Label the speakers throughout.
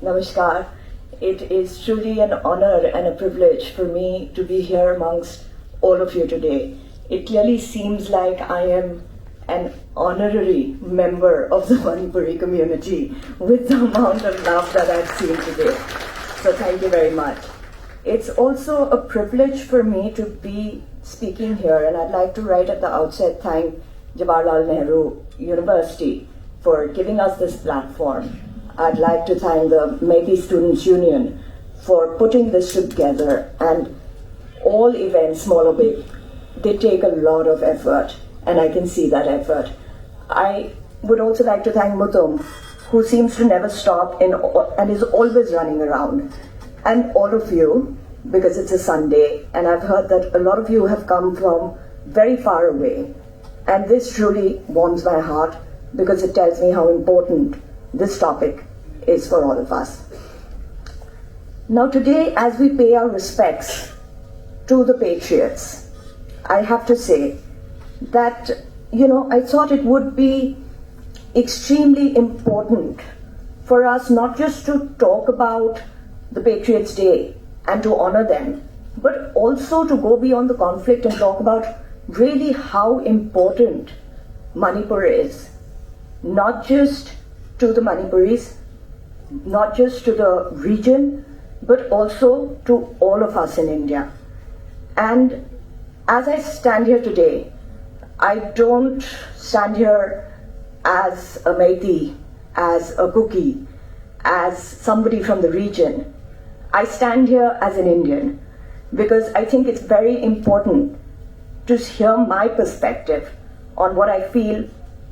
Speaker 1: Namaskar. It is truly an honor and a privilege for me to be here amongst all of you today. It clearly seems like I am an honorary member of the 𝗚𝗺𝗶 community with the amount of love that I've seen today. So thank you very much. It's also a privilege for me to be speaking here, and I'd like to right at the outset thank Jawaharlal Nehru University for giving us this platform. I'd like to thank the 𝗚𝗵𝗍 Students' Union for putting this together, and all events, small or big, they take a lot of effort, and I can see that effort. I would also like to thank Mutum, who seems to never stop and is always running around, and all of you, because it's a Sunday, and I've heard that a lot of you have come from very far away, and this truly warms my heart because it tells me how important this topic is for all of us. Now today, as we pay our respects to the patriots, I have to say that, I thought it would be extremely important for us not just to talk about the Patriots' Day and to honor them, but also to go beyond the conflict and talk about really how important Manipur is, not just to the Manipuris, not just to the region, but also to all of us in India. And as I stand here today, I don't stand here as a Meitei, as a Kuki, as somebody from the region. I stand here as an Indian because I think it's very important to hear my perspective on what I feel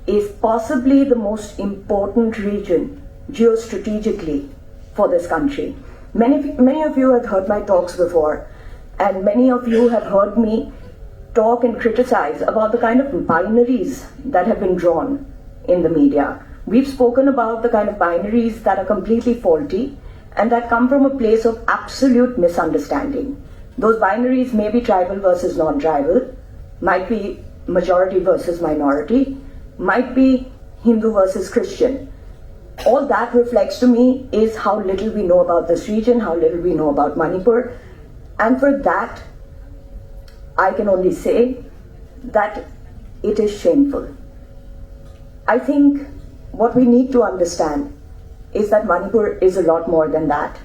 Speaker 1: is possibly the most important region geostrategically for this country. Many of you have heard my talks before, and many of you have heard me talk and criticize about the kind of binaries that have been drawn in the media. We've spoken about the kind of binaries that are completely faulty and that come from a place of absolute misunderstanding. Those binaries may be tribal versus non-tribal, might be majority versus minority, might be Hindu versus Christian. All that reflects to me is how little we know about this region, how little we know about Manipur, and for that, I can only say that it is shameful. I think what we need to understand is that Manipur is a lot more than that.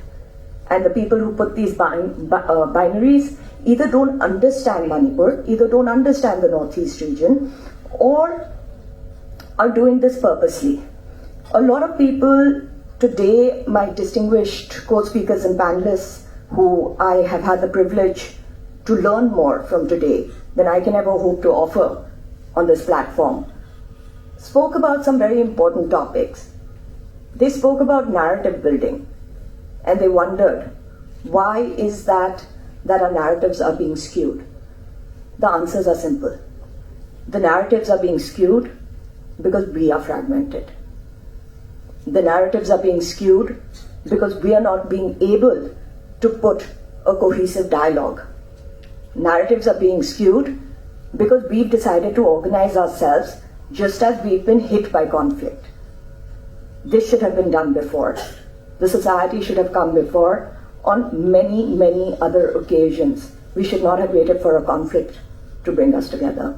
Speaker 1: And the people who put these binaries either don't understand Manipur, either don't understand the Northeast region, or are doing this purposely. A lot of people today, my distinguished co-speakers and panelists, who I have had the privilege to learn more from today than I can ever hope to offer on this platform, spoke about some very important topics. They spoke about narrative building, and they wondered, why is that our narratives are being skewed? The answers are simple. The narratives are being skewed because we are fragmented. The narratives are being skewed because we are not being able to put a cohesive dialogue. Narratives are being skewed because we've decided to organize ourselves just as we've been hit by conflict. This should have been done before. The society should have come before on many, many other occasions. We should not have waited for a conflict to bring us together.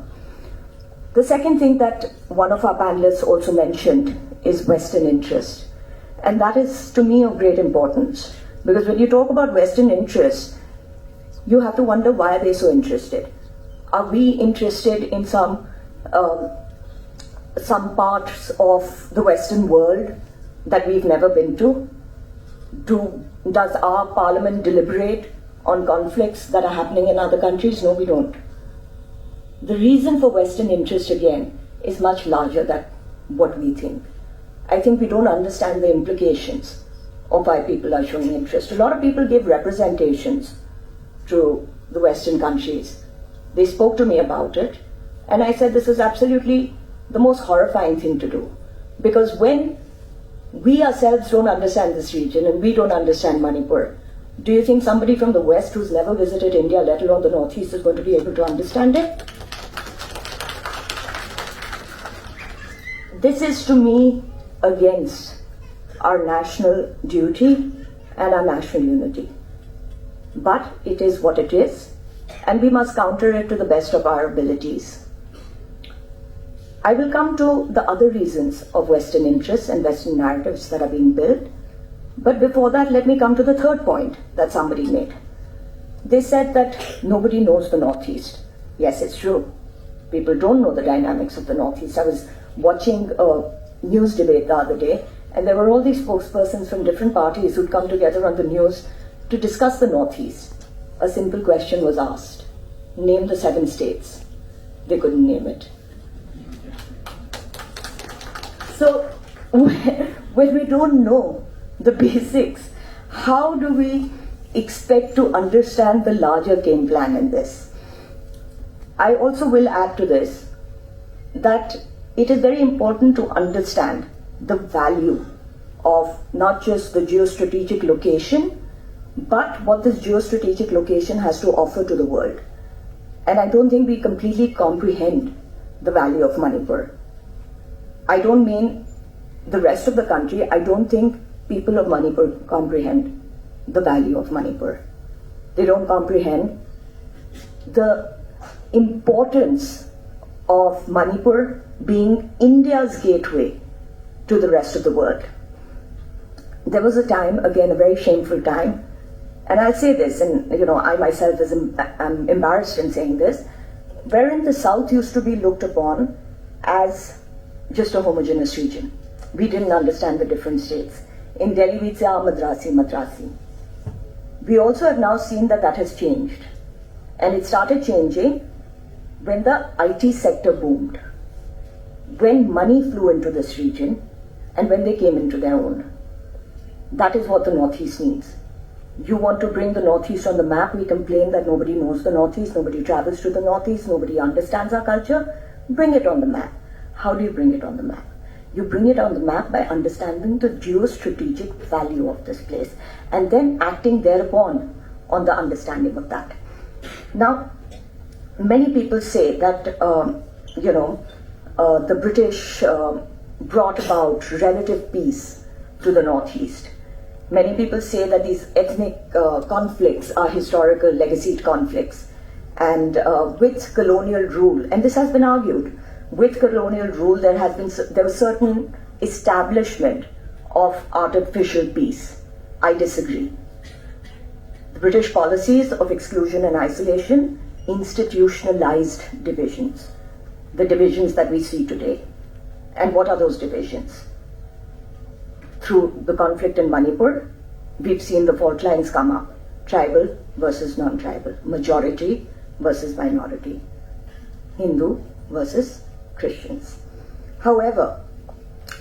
Speaker 1: The second thing that one of our panelists also mentioned is Western interest. And that is, to me, of great importance. Because when you talk about Western interests, you have to wonder, why are they so interested? Are we interested in some parts of the Western world that we've never been to? Does our parliament deliberate on conflicts that are happening in other countries? No, we don't. The reason for Western interest, again, is much larger than what we think. I think we don't understand the implications of why people are showing interest. A lot of people give representations to the Western countries. They spoke to me about it, and I said this is absolutely the most horrifying thing to do. Because when we ourselves don't understand this region and we don't understand Manipur, do you think somebody from the West who's never visited India, let alone the Northeast, is going to be able to understand it? This is, to me, against our national duty and our national unity. But it is what it is, and we must counter it to the best of our abilities. I will come to the other reasons of Western interests and Western narratives that are being built. But before that, let me come to the third point that somebody made. They said that nobody knows the Northeast. Yes, it's true. People don't know the dynamics of the Northeast. I was watching a news debate the other day, and there were all these spokespersons from different parties who'd come together on the news to discuss the Northeast. A simple question was asked. Name the 7 states. They couldn't name it. So, when we don't know the basics, how do we expect to understand the larger game plan in this? I also will add to this that it is very important to understand the value of not just the geostrategic location, but what this geostrategic location has to offer to the world. And I don't think we completely comprehend the value of Manipur. I don't mean the rest of the country. I don't think people of Manipur comprehend the value of Manipur. They don't comprehend the importance of Manipur being India's gateway to the rest of the world. There was a time, again a very shameful time, and I'll say this, and I myself am embarrassed in saying this, wherein the South used to be looked upon as just a homogeneous region. We didn't understand the different states. In Delhi, we'd say, Madrasi. We also have now seen that that has changed. And it started changing when the IT sector boomed, when money flew into this region, and when they came into their own. That is what the Northeast needs. You want to bring the Northeast on the map. We complain that nobody knows the Northeast, nobody travels to the Northeast, nobody understands our culture. Bring it on the map. How do you bring it on the map? You bring it on the map by understanding the geostrategic value of this place and then acting thereupon on the understanding of that. Now, many people say that, the British brought about relative peace to the Northeast. Many people say that these ethnic conflicts are historical legacied conflicts, and with colonial rule, and this has been argued, with colonial rule there was certain establishment of artificial peace. I disagree. The British policies of exclusion and isolation institutionalized divisions, the divisions that we see today. And what are those divisions? Through the conflict in Manipur, we've seen the fault lines come up: tribal versus non-tribal, majority versus minority, Hindu versus Christians. However,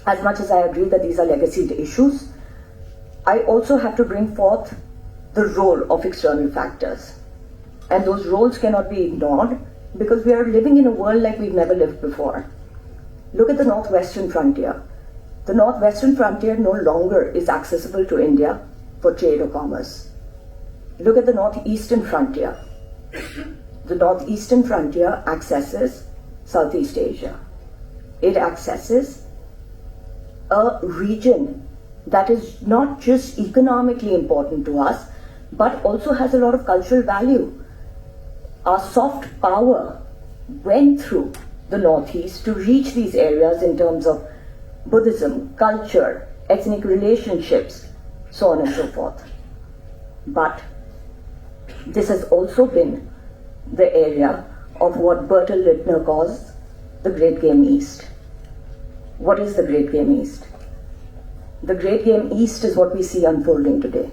Speaker 1: as much as I agree that these are legacy issues, I also have to bring forth the role of external factors. And those roles cannot be ignored because we are living in a world like we've never lived before. Look at the northwestern frontier. The northwestern frontier no longer is accessible to India for trade or commerce. Look at the northeastern frontier. The northeastern frontier accesses Southeast Asia. It accesses a region that is not just economically important to us, but also has a lot of cultural value. Our soft power went through the Northeast to reach these areas in terms of Buddhism, culture, ethnic relationships, so on and so forth. But this has also been the area of what Bertolt Littner calls the Great Game East. What is the Great Game East? The Great Game East is what we see unfolding today.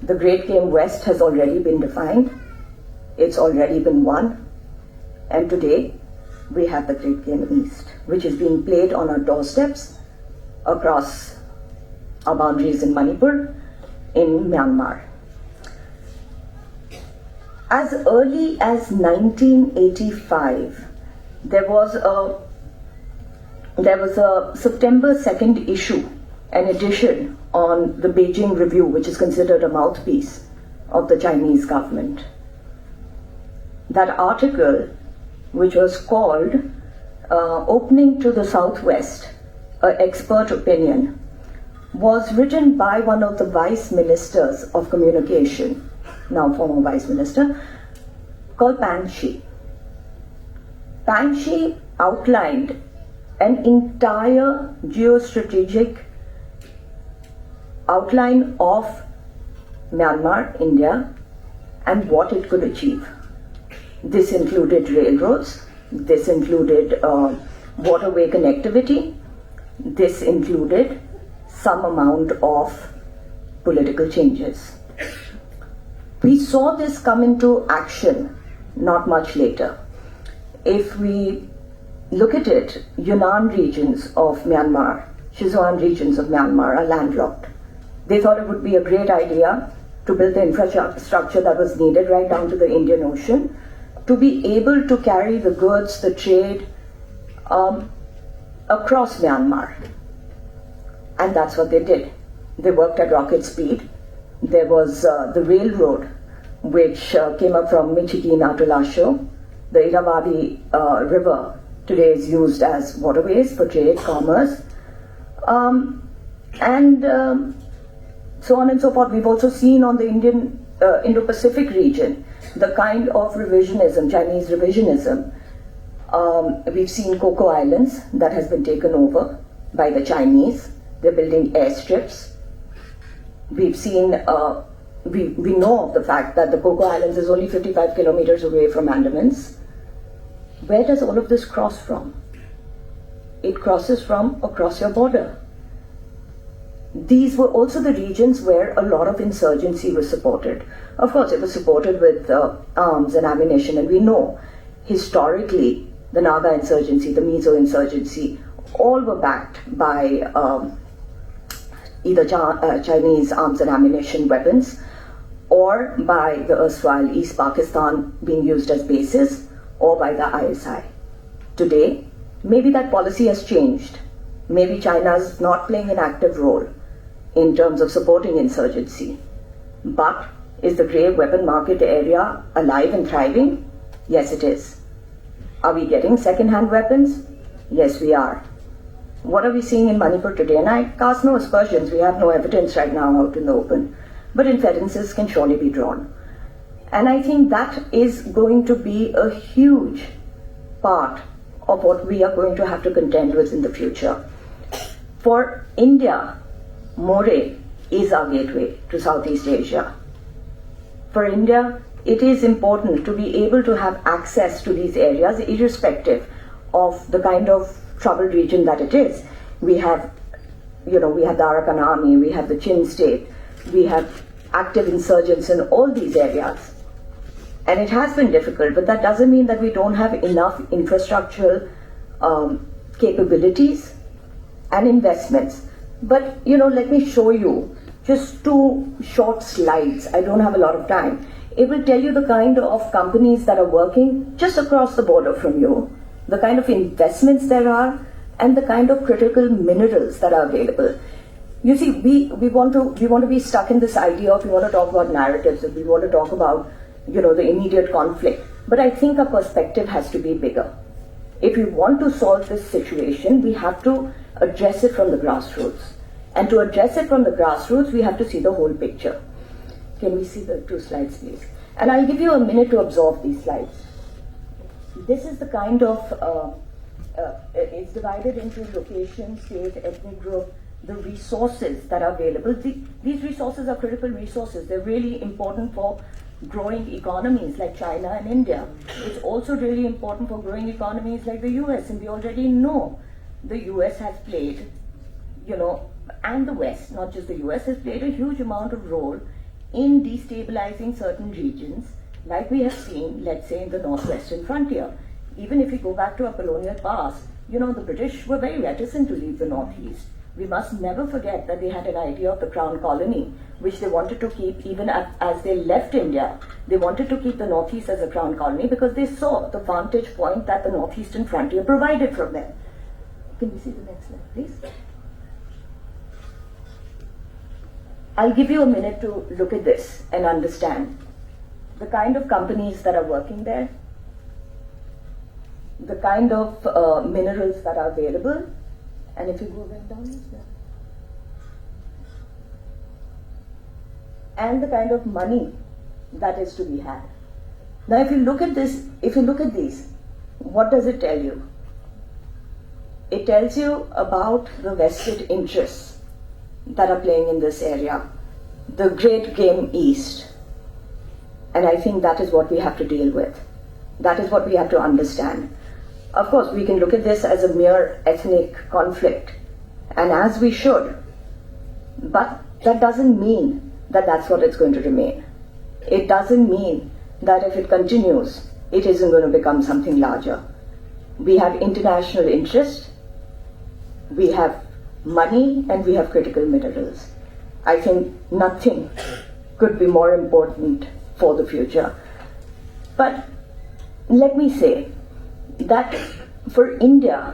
Speaker 1: The Great Game West has already been defined. It's already been won. And today, we have the Great Game East, which is being played on our doorsteps across our boundaries in Manipur, in Myanmar. As early as 1985, there was a September 2nd issue, an edition on the Beijing Review, which is considered a mouthpiece of the Chinese government. That article, which was called Opening to the Southwest, an Expert Opinion, was written by one of the vice ministers of communication, now former vice minister, called 𝗚𝗺𝗀𝗃. 𝗚𝗺𝗃 outlined an entire geostrategic outline of Myanmar, India, and what it could achieve. This included railroads, this included waterway connectivity, this included some amount of political changes. We saw this come into action not much later. If we look at it, Yunnan regions of Myanmar, Sichuan regions of Myanmar are landlocked. They thought it would be a great idea to build the infrastructure that was needed right down to the Indian Ocean to be able to carry the goods, the trade across Myanmar. And that's what they did. They worked at rocket speed. There was the railroad which came up from Michikina to Lasho. The 𝗂𝗏𝗏 river today is used as waterways for trade, commerce, and so on and so forth. We've also seen on the Indo-Pacific region the kind of revisionism, Chinese revisionism. We've seen Coco Islands that has been taken over by the Chinese. They're building airstrips. We've seen, we know of the fact that the Coco Islands is only 55 kilometers away from Andamans. Where does all of this cross from? It crosses from across your border. These were also the regions where a lot of insurgency was supported. Of course, it was supported with arms and ammunition, and we know historically the Naga insurgency, the Mizo insurgency, all were backed by either Chinese arms and ammunition weapons or by the erstwhile East Pakistan being used as bases or by the ISI. Today, maybe that policy has changed. Maybe China is not playing an active role in terms of supporting insurgency. But is the grey weapon market area alive and thriving? Yes, it is. Are we getting second-hand weapons? Yes, we are. What are we seeing in Manipur today? And I cast no aspersions. We have no evidence right now out in the open. But inferences can surely be drawn. And I think that is going to be a huge part of what we are going to have to contend with in the future. For India, Moreh is our gateway to Southeast Asia. For India, it is important to be able to have access to these areas irrespective of the kind of troubled region that it is. We have, we have the Arakan army, we have the Chin state, we have active insurgents in all these areas. And it has been difficult, but that doesn't mean that we don't have enough infrastructural capabilities and investments. But, let me show you just 2 short slides. I don't have a lot of time. It will tell you the kind of companies that are working just across the border from you, the kind of investments there are, and the kind of critical minerals that are available. You see, we want to be stuck in this idea of we want to talk about narratives and we want to talk about, the immediate conflict. But I think our perspective has to be bigger. If we want to solve this situation, we have to address it from the grassroots. And to address it from the grassroots, we have to see the whole picture. Can we see the 2 slides, please? And I'll give you a minute to absorb these slides. This is the kind of, it's divided into location, state, ethnic group, the resources that are available. These resources are critical resources. They're really important for growing economies like China and India. It's also really important for growing economies like the US, and we already know the US has played, and the West, not just the US, has played a huge amount of role in destabilizing certain regions, like we have seen, let's say, in the northwestern frontier. Even if we go back to our colonial past, the British were very reticent to leave the northeast. We must never forget that they had an idea of the crown colony, which they wanted to keep even as they left India. They wanted to keep the northeast as a crown colony because they saw the vantage point that the northeastern frontier provided from them. Can we see the next slide, please? I'll give you a minute to look at this and understand the kind of companies that are working there, the kind of minerals that are available, and if you go back down, and the kind of money that is to be had. Now, if you look at these, what does it tell you? It tells you about the vested interests that are playing in this area, the great game East. And I think that is what we have to deal with. That is what we have to understand. Of course, we can look at this as a mere ethnic conflict, and as we should, but that doesn't mean that that's what it's going to remain. It doesn't mean that if it continues, it isn't going to become something larger. We have international interest, we have money, and we have critical minerals. I think nothing could be more important for the future. But let me say that for India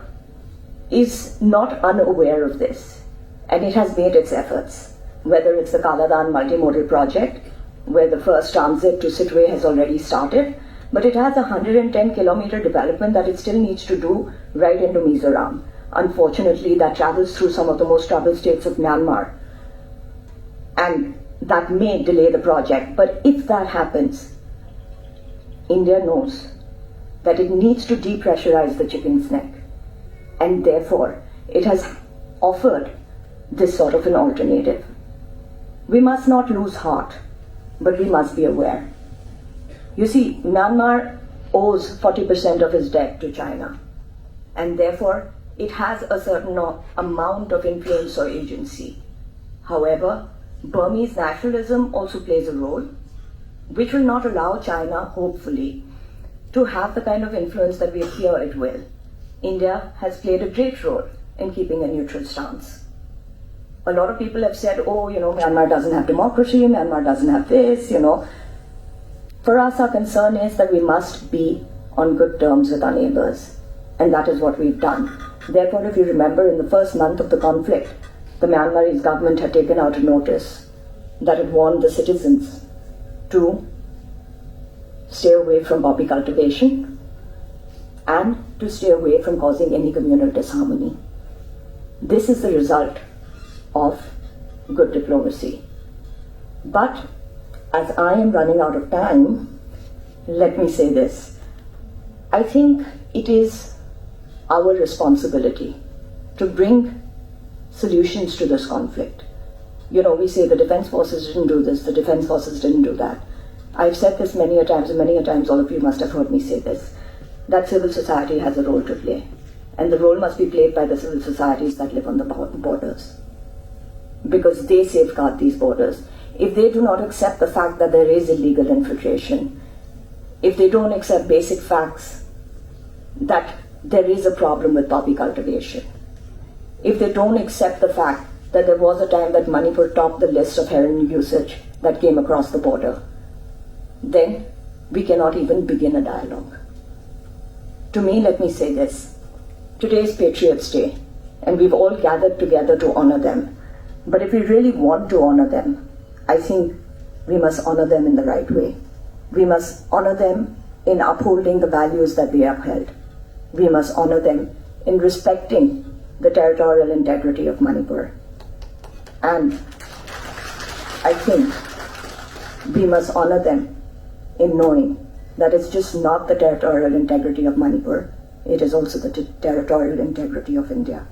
Speaker 1: is not unaware of this, and it has made its efforts, whether it's the Kaladan multimodal project, where the first transit to Sitwe has already started, but it has a 110-kilometer development that it still needs to do right into Mizoram. Unfortunately, that travels through some of the most troubled states of Myanmar, and that may delay the project. But if that happens, India knows that it needs to depressurize the chicken's neck, and therefore it has offered this sort of an alternative. We must not lose heart, but we must be aware. You see, Myanmar owes 40% of its debt to China, and therefore it has a certain amount of influence or agency. However, Burmese nationalism also plays a role, which will not allow China, hopefully, to have the kind of influence that we fear it will. India has played a great role in keeping a neutral stance. A lot of people have said, oh, Myanmar doesn't have democracy, Myanmar doesn't have this, For us, our concern is that we must be on good terms with our neighbors, and that is what we've done. Therefore, if you remember, in the first month of the conflict, the Myanmarese government had taken out a notice that it warned the citizens to stay away from poppy cultivation and to stay away from causing any communal disharmony. This is the result of good diplomacy. But as I am running out of time, let me say this. I think it is our responsibility to bring solutions to this conflict. We say the defense forces didn't do this, the defense forces didn't do that. I've said this many a times, and many a times all of you must have heard me say this, that civil society has a role to play. And the role must be played by the civil societies that live on the borders, because they safeguard these borders. If they do not accept the fact that there is illegal infiltration, if they don't accept basic facts that there is a problem with poppy cultivation, if they don't accept the fact that there was a time that Manipur topped the list of heroin usage that came across the border, then we cannot even begin a dialogue. To me, let me say this. Today is Patriots' Day, and we've all gathered together to honor them. But if we really want to honor them, I think we must honor them in the right way. We must honor them in upholding the values that they upheld. We must honor them in respecting the territorial integrity of Manipur. And I think we must honor them in knowing that it's just not the territorial integrity of Manipur, it is also the territorial integrity of India.